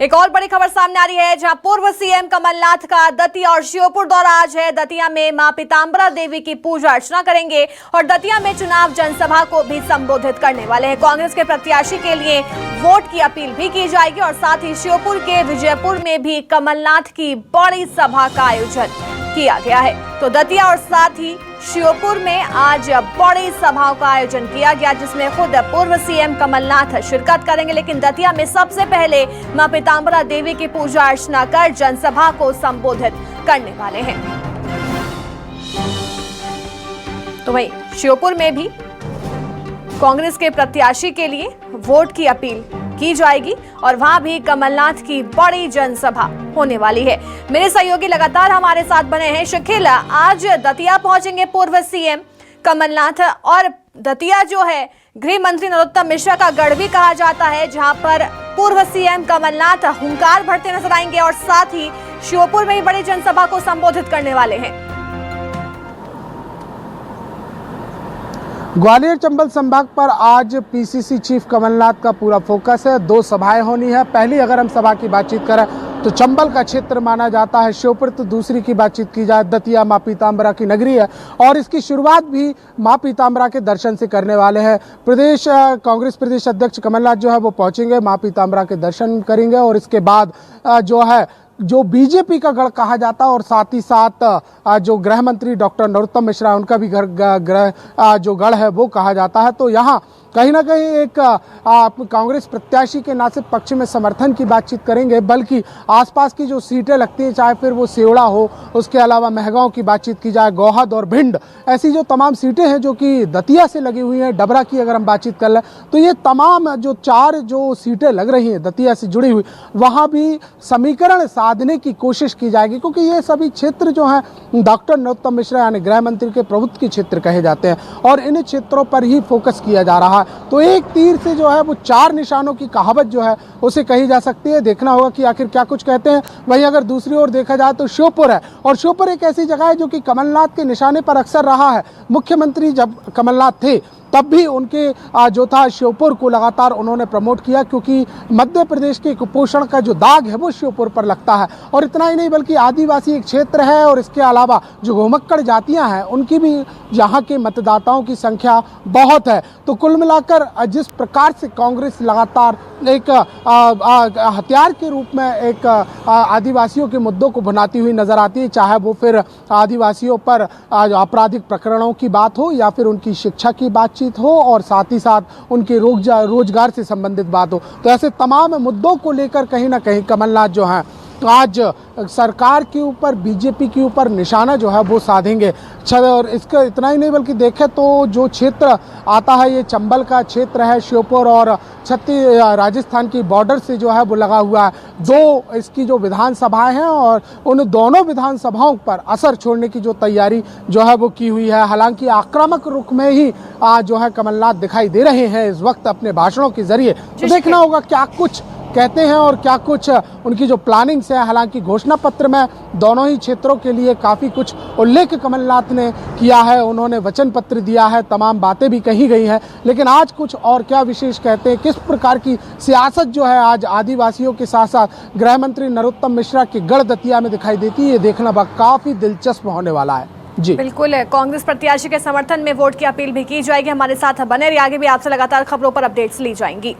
एक और बड़ी खबर सामने आ रही है, जहां पूर्व सीएम कमलनाथ का दतिया और श्योपुर दौरा आज है। दतिया में मां पीतांबरा देवी की पूजा अर्चना करेंगे और दतिया में चुनाव जनसभा को भी संबोधित करने वाले हैं। कांग्रेस के प्रत्याशी के लिए वोट की अपील भी की जाएगी और साथ ही श्योपुर के विजयपुर में भी कमलनाथ की बड़ी सभा का आयोजन किया गया है। तो दतिया और साथ ही श्योपुर में आज बड़ी सभाओं का आयोजन किया गया, जिसमें खुद पूर्व सीएम कमलनाथ शिरकत करेंगे। लेकिन दतिया में सबसे पहले मां पीतांबरा देवी की पूजा अर्चना कर जनसभा को संबोधित करने वाले हैं। तो वहीं श्योपुर में भी कांग्रेस के प्रत्याशी के लिए वोट की अपील की जाएगी और वहां भी कमलनाथ की बड़ी जनसभा होने वाली है। मेरे सहयोगी लगातार हमारे साथ बने हैं। शकील, आज दतिया पहुंचेंगे पूर्व सीएम कमलनाथ और दतिया जो है गृह मंत्री नरोत्तम मिश्रा का गढ़ भी कहा जाता है, जहां पर पूर्व सीएम कमलनाथ हुंकार भरते नजर आएंगे और साथ ही श्योपुर में ही बड़ी जनसभा को संबोधित करने वाले हैं। ग्वालियर चंबल संभाग पर आज पीसीसी चीफ कमलनाथ का पूरा फोकस है। 2 सभाएं होनी है। पहली अगर हम सभा की बातचीत करें तो चंबल का क्षेत्र माना जाता है, श्योपुर तो दूसरी की बातचीत की जाए दतिया मां पीतांबरा की नगरी है और इसकी शुरुआत भी मां पीतांबरा के दर्शन से करने वाले हैं। प्रदेश कांग्रेस प्रदेश अध्यक्ष कमलनाथ जो है वो पहुंचेंगे, मां पीतांबरा के दर्शन करेंगे और इसके बाद जो बीजेपी का गढ़ कहा जाता है और साथ ही साथ जो गृह मंत्री डॉक्टर नरोत्तम मिश्रा उनका भी जो गढ़ है वो कहा जाता है। तो यहाँ कहीं ना कहीं एक कांग्रेस प्रत्याशी के ना सिर्फ पक्ष में समर्थन की बातचीत करेंगे, बल्कि आसपास की जो सीटें लगती हैं, चाहे फिर वो सेवड़ा हो, उसके अलावा महगांव की बातचीत की जाए, गोहद और भिंड, ऐसी जो तमाम सीटें हैं जो कि दतिया से लगी हुई हैं, डबरा की अगर हम बातचीत कर लें तो ये तमाम जो 4 जो सीटें लग रही हैं दतिया से जुड़ी हुई, वहाँ भी समीकरण साधने की कोशिश की जाएगी, क्योंकि ये सभी क्षेत्र जो हैं डॉक्टर नरोत्तम मिश्रा यानी गृह मंत्री के प्रभुत्व के क्षेत्र कहे जाते हैं और इन क्षेत्रों पर ही फोकस किया जा रहा है। तो एक तीर से जो है वो 4 निशानों की कहावत जो है उसे कही जा सकती है। देखना होगा कि आखिर क्या कुछ कहते हैं। वहीं अगर दूसरी ओर देखा जाए तो श्योपुर है और श्योपुर एक ऐसी जगह है जो कि कमलनाथ के निशाने पर अक्सर रहा है। मुख्यमंत्री जब कमलनाथ थे तब भी उनके जो था श्योपुर को लगातार उन्होंने प्रमोट किया, क्योंकि मध्य प्रदेश के कुपोषण का जो दाग है वो श्योपुर पर लगता है। और इतना ही नहीं बल्कि आदिवासी एक क्षेत्र है और इसके अलावा जो घुमक्कड़ जातियां हैं उनकी भी यहाँ के मतदाताओं की संख्या बहुत है। तो कुल मिलाकर जिस प्रकार से कांग्रेस लगातार एक हथियार के रूप में एक आदिवासियों के मुद्दों को भुनाती हुई नजर आती है, चाहे वो फिर आदिवासियों पर आपराधिक प्रकरणों की बात हो या फिर उनकी शिक्षा की बातचीत हो और साथ ही साथ उनके रोजगार से संबंधित बात हो, तो ऐसे तमाम मुद्दों को लेकर कहीं ना कहीं कमलनाथ जो हैं आज सरकार के ऊपर, बीजेपी के ऊपर निशाना जो है वो साधेंगे। और इसका इतना ही नहीं बल्कि देखें तो जो क्षेत्र आता है ये चंबल का क्षेत्र है, श्योपुर और राजस्थान की बॉर्डर से जो है वो लगा हुआ है। 2 इसकी जो विधानसभाएं हैं और उन दोनों विधानसभाओं पर असर छोड़ने की जो तैयारी जो है वो की हुई है। हालांकि आक्रामक रुख में ही जो है कमलनाथ दिखाई दे रहे हैं इस वक्त अपने भाषणों के जरिए। तो देखना होगा क्या कुछ कहते हैं और क्या कुछ उनकी जो प्लानिंग्स है। हालांकि घोषणा पत्र में दोनों ही क्षेत्रों के लिए काफ़ी कुछ उल्लेख कमलनाथ ने किया है, उन्होंने वचन पत्र दिया है, तमाम बातें भी कही गई हैं, लेकिन आज कुछ और क्या विशेष कहते हैं, किस प्रकार की सियासत जो है आज आदिवासियों के साथ साथ गृह मंत्री नरोत्तम मिश्रा की गढ़ दतिया में दिखाई देती है, ये देखना काफ़ी दिलचस्प होने वाला है। जी बिल्कुल, कांग्रेस प्रत्याशी के समर्थन में वोट की अपील भी की जाएगी। हमारे साथ बने रहिए, आगे भी आपसे लगातार खबरों पर अपडेट्स ली जाएंगी।